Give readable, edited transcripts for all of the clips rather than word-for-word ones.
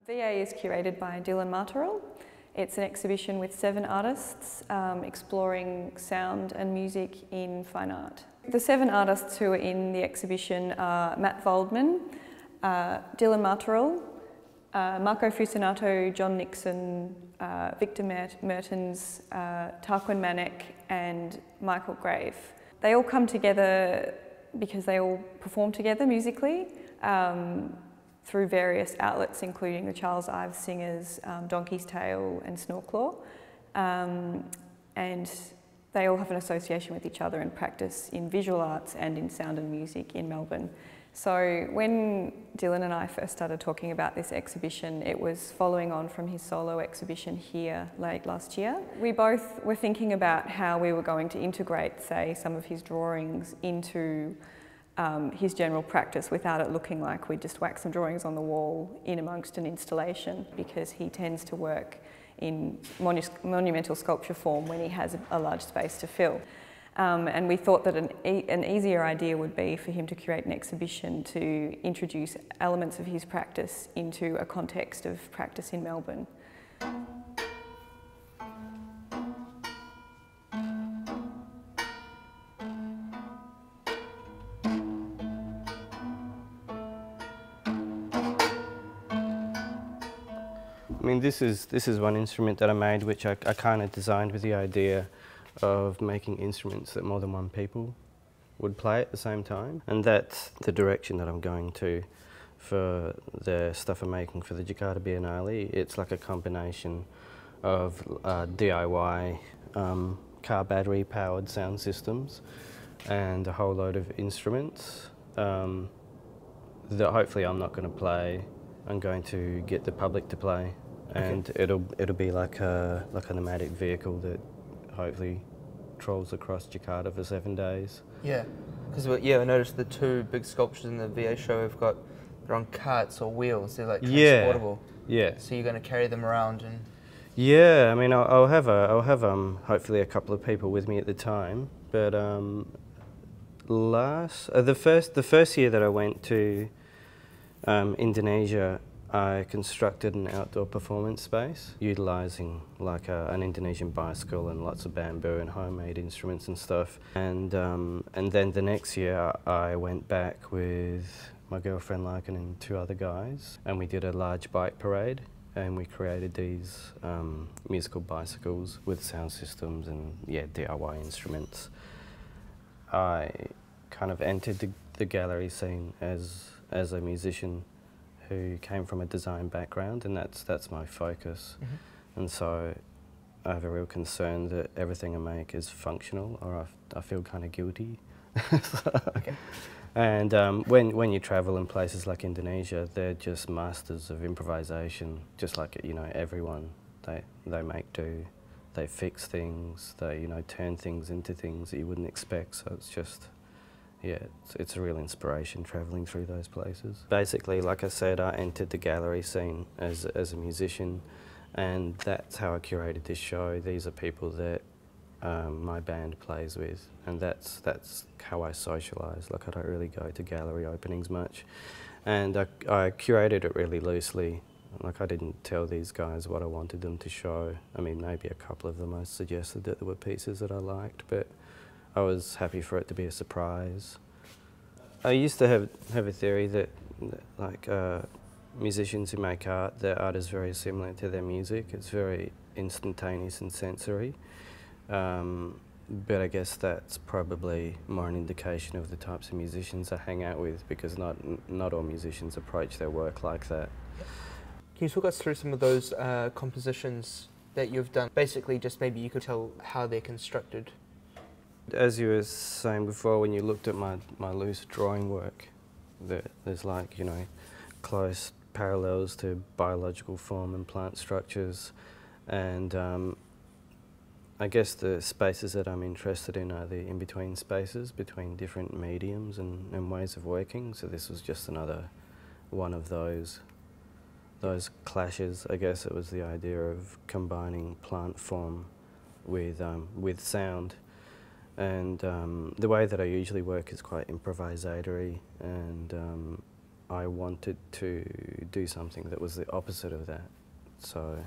VA is curated by Dylan Martorell. It's an exhibition with 7 artists exploring sound and music in fine art. The 7 artists who are in the exhibition are Mat Valdman, Dylan Martorell, Marco Fusinato, John Nixon, Victor Meertens, Tarquin Manek and Michael Graeve. They all come together because they all perform together musically through various outlets, including the Charles Ives Singers, Donkey's Tail and Snorklaw. And they all have an association with each other and practice in visual arts and in sound and music in Melbourne. So when Dylan and I first started talking about this exhibition, it was following on from his solo exhibition here late last year. We both were thinking about how we were going to integrate, say, some of his drawings into his general practice without it looking like we just whack some drawings on the wall in amongst an installation, because he tends to work in monumental sculpture form when he has a large space to fill. And we thought that an easier idea would be for him to curate an exhibition to introduce elements of his practice into a context of practice in Melbourne. I mean, this is one instrument that I made, which I kind of designed with the idea of making instruments that more than one people would play at the same time. And that's the direction that I'm going to for the stuff I'm making for the Jakarta Biennale. It's like a combination of DIY car battery powered sound systems and a whole load of instruments that hopefully I'm not going to play. I'm going to get the public to play. And it'll be like a nomadic vehicle that hopefully trolls across Jakarta for 7 days. Yeah, because I noticed the 2 big sculptures in the VA show they're on carts or wheels. They're like transportable. Yeah. So you're going to carry them around and. Yeah, I mean I'll have hopefully a couple of people with me at the time. But the first year that I went to Indonesia, I constructed an outdoor performance space utilising like an Indonesian bicycle and lots of bamboo and homemade instruments and stuff. And then the next year I went back with my girlfriend Loughnan and 2 other guys, and we did a large bike parade, and we created these musical bicycles with sound systems and DIY instruments. I kind of entered the gallery scene as a musician who came from a design background, and that's my focus. Mm-hmm. And so I have a real concern that everything I make is functional, or I feel kind of guilty. Okay. And when you travel in places like Indonesia, they're just masters of improvisation, just like everyone. They make do, they fix things, they turn things into things that you wouldn't expect. So it's just. Yeah, it's a real inspiration travelling through those places. Basically, like I said, I entered the gallery scene as a musician, and that's how I curated this show. These are people that my band plays with, and that's how I socialise. Like, I don't really go to gallery openings much, and I curated it really loosely. Like, I didn't tell these guys what I wanted them to show. I mean, maybe a couple of them I suggested that there were pieces that I liked, but I was happy for it to be a surprise. I used to have a theory that like musicians who make art, their art is very similar to their music. It's very instantaneous and sensory. But I guess that's probably more an indication of the types of musicians I hang out with, because not all musicians approach their work like that. Can you talk us through some of those compositions that you've done? Basically, just maybe you could tell how they're constructed. As you were saying before, when you looked at my loose drawing work, there's like, close parallels to biological form and plant structures, and I guess the spaces that I'm interested in are the in-between spaces between different mediums and ways of working. So this was just another one of those clashes. I guess it was the idea of combining plant form with sound. And the way that I usually work is quite improvisatory, and I wanted to do something that was the opposite of that. So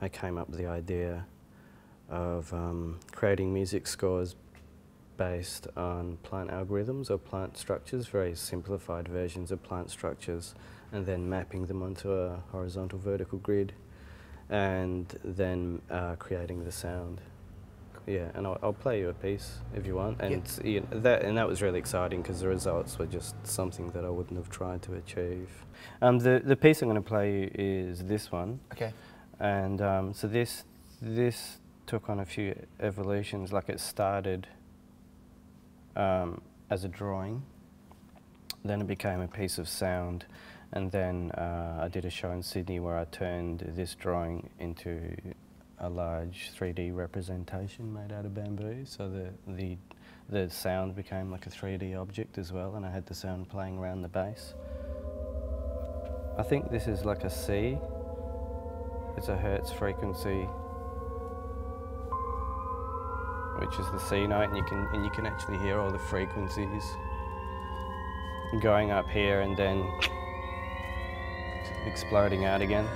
I came up with the idea of creating music scores based on plant algorithms or plant structures, very simplified versions of plant structures, and then mapping them onto a horizontal vertical grid, and then creating the sound. Yeah, and I'll play you a piece if you want. And you know, that was really exciting because the results were just something that I wouldn't have tried to achieve. The piece I'm going to play you is this one. Okay. And so this took on a few evolutions. Like, it started as a drawing, then it became a piece of sound, and then I did a show in Sydney where I turned this drawing into a large 3D representation made out of bamboo. So the sound became like a 3D object as well, and I had the sound playing around the bass. I think this is like a C. It's a Hertz frequency, which is the C note, and you can actually hear all the frequencies going up here and then exploding out again.